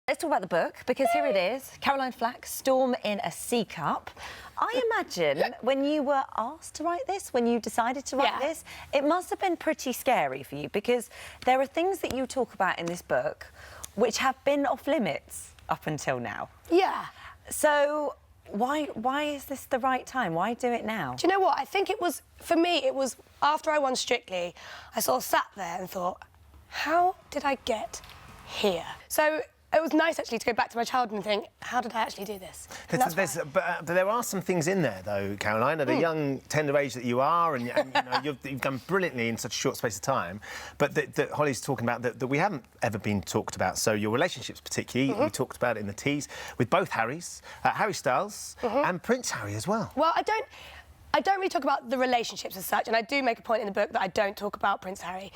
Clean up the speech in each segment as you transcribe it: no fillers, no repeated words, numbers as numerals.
Let's talk about the book, because here it is, Caroline Flack, Storm in a Sea Cup. I imagine when you were asked to write this, when you decided to write this, it must have been pretty scary for you, because there are things that you talk about in this book which have been off limits up until now. Yeah. So why is this the right time? Why do it now? Do you know what? I think it was, for me, it was after I won Strictly, I sort of sat there and thought, how did I get here? So it was nice, actually, to go back to my childhood and think, how did I actually do this? But there are some things in there, though, Caroline, at a young, tender age that you are, and you know, you've done brilliantly in such a short space of time, but that Holly's talking about that we haven't ever been talked about. So your relationships, particularly, we talked about it in the tease, with both Harrys, Harry Styles and Prince Harry as well. Well, I don't really talk about the relationships as such, and I do make a point in the book that I don't talk about Prince Harry,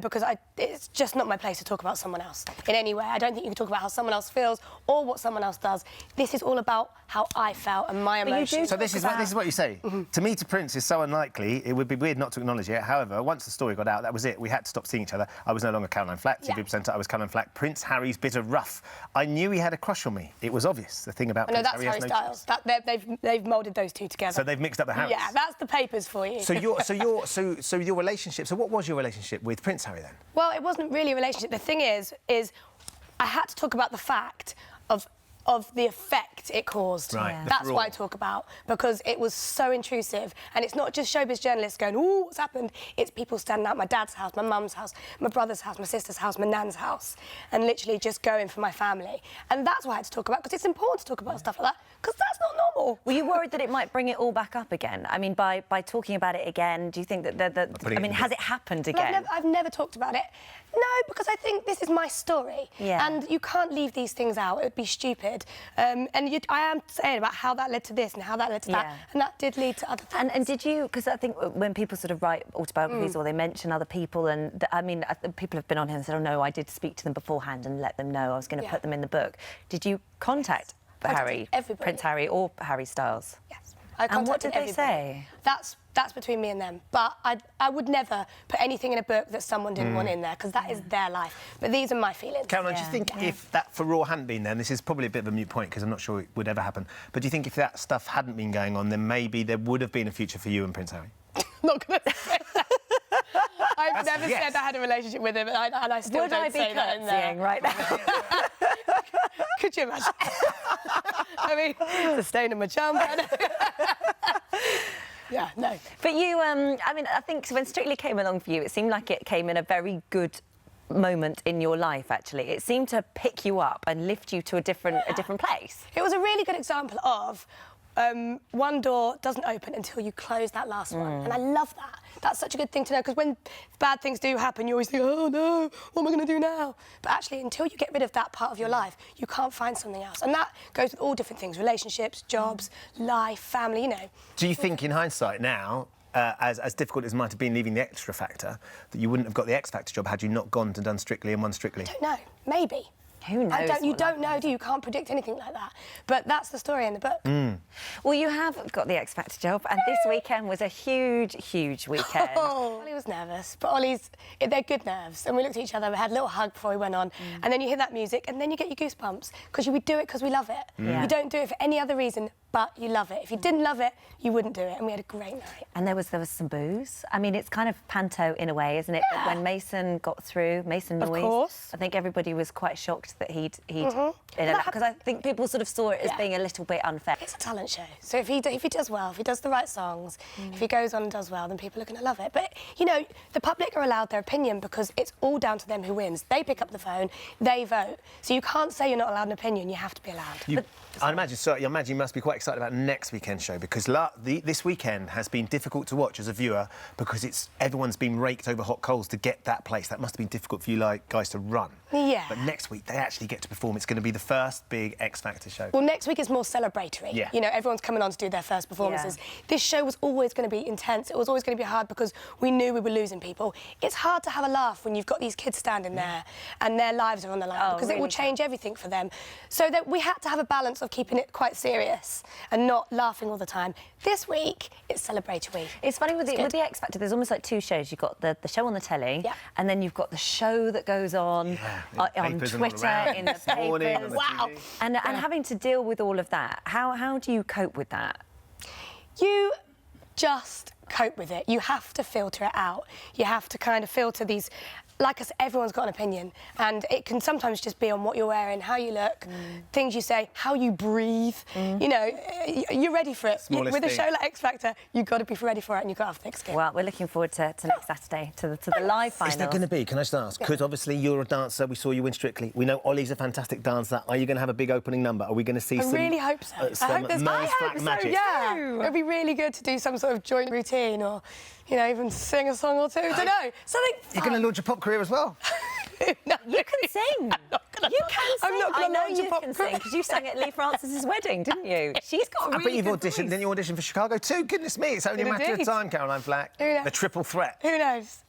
because it's just not my place to talk about someone else in any way. I don't think you can talk about how someone else feels or what someone else does. This is all about how I felt and my emotions. So this is what you say. To me, to Prince is so unlikely, it would be weird not to acknowledge it. However, once the story got out, that was it. We had to stop seeing each other. I was no longer Caroline Flack, TV presenter, I was Caroline Flack. Prince Harry's bit of rough. I knew he had a crush on me. It was obvious. The thing about Prince Harry... No, that's Harry Styles. They've moulded those two together. So they've mixed up the Harrys. Yeah, that's the papers for you. So your relationship. So what was your relationship with Prince Harry then? Well, it wasn't really a relationship. The thing is I had to talk about the fact of the effect it caused. Right. Yeah. That's what I talk about, because it was so intrusive. And it's not just showbiz journalists going, ooh, what's happened? It's people standing at my dad's house, my mum's house, my brother's house, my sister's house, my nan's house, and literally just going for my family. And that's what I had to talk about, because it's important to talk about stuff like that, because that's not normal. Were you worried that it might bring it all back up again? I mean, by talking about it again, do you think that I mean, has it happened again? I've never talked about it. No, because I think this is my story. Yeah. And you can't leave these things out. It would be stupid. I am saying about how that led to this and how that led to that. And that did lead to other things. And did you... Because I think when people sort of write autobiographies or they mention other people, and I mean, people have been on here and said, oh, no, I did speak to them beforehand and let them know I was going to put them in the book. Did you contact Prince Harry or Harry Styles? Yes. And what did they say? That's between me and them. But I would never put anything in a book that someone didn't want in there, because that is their life. But these are my feelings. Caroline, do you think if that furore hadn't been there, and this is probably a bit of a moot point because I'm not sure it would ever happen, but do you think if that stuff hadn't been going on, then maybe there would have been a future for you and Prince Harry? Not going to say that. I've never said I had a relationship with him, and I still don't say that in there. Right now? Could you imagine? I mean, the stain in my jump. Yeah, no. But you, I mean, I think when Strictly came along for you, it seemed like it came in a very good moment in your life, actually. It seemed to pick you up and lift you to a different place. It was a really good example of one door doesn't open until you close that last one. And I love that. That's such a good thing to know, because when bad things do happen, you always think, oh, no, what am I going to do now? But actually, until you get rid of that part of your life, you can't find something else. And that goes with all different things, relationships, jobs, life, family, you know. Do you think, in hindsight now, as difficult as it might have been leaving the Extra Factor, that you wouldn't have got the X Factor job had you not gone to done Strictly and won Strictly? I don't know. Maybe. Who knows? You don't know, do you? You can't predict anything like that. But that's the story in the book. Well, you have got the X Factor job, and this weekend was a huge, huge weekend. Ollie was nervous, but they're good nerves. And we looked at each other, we had a little hug before we went on, and then you hear that music, and then you get your goosebumps, because we do it because we love it. You don't do it for any other reason, but you love it. If you didn't love it, you wouldn't do it, and we had a great night. And there was some booze. I mean, it's kind of panto in a way, isn't it? Yeah. When Mason got through, Mason Noyes, of course. I think everybody was quite shocked that he'd because I think people sort of saw it as being a little bit unfair. It's a talent show, so if he does well, if he does the right songs, if he goes on and does well, then people are going to love it. But, you know, the public are allowed their opinion, because it's all down to them who wins. They pick up the phone, they vote. So you can't say you're not allowed an opinion, you have to be allowed. I imagine you must be quite excited about next weekend's show, because this weekend has been difficult to watch as a viewer, because everyone's been raked over hot coals to get that place. That must have been difficult for you guys to run. Yeah. But next week, they actually get to perform. It's going to be the first big X Factor show. Well, next week is more celebratory. Yeah. You know, everyone's coming on to do their first performances. Yeah. This show was always going to be intense. It was always going to be hard, because we knew we were losing people. It's hard to have a laugh when you've got these kids standing there and their lives are on the line, because it will change everything for them. So that we had to have a balance of keeping it quite serious and not laughing all the time. This week, it's celebratory. It's funny with the X Factor, there's almost like two shows. You've got the show on the telly, and then you've got the show that goes on on Twitter, in the papers. Wow. And having to deal with all of that, how do you cope with that? You just cope with it. You have to filter it out. You have to kind of filter these. Like I said, everyone's got an opinion, and it can sometimes just be on what you're wearing, how you look, things you say, how you breathe. You know, you're ready for it. With a show like X Factor, you've got to be ready for it, and you've got to have thick skin. Well, we're looking forward to next Saturday, to the live final. Is there going to be, can I just ask, because obviously you're a dancer, we saw you win Strictly, we know Ollie's a fantastic dancer, are you going to have a big opening number? Are we going to see I really hope so. I hope there's Flack magic? Yeah, it'd be really good to do some sort of joint routine, or, you know, even sing a song or two. I don't know, something fun. You're going to launch a pop career as well? No. You can sing. You can sing. I'm not I going to know launch a you pop can sing because you sang at Lee Francis's wedding, didn't you? She's got a really I bet you've good auditioned. voice. Didn't you audition for Chicago too? Goodness me, it's only a matter of time, Caroline Flack. Who knows? The triple threat. Who knows?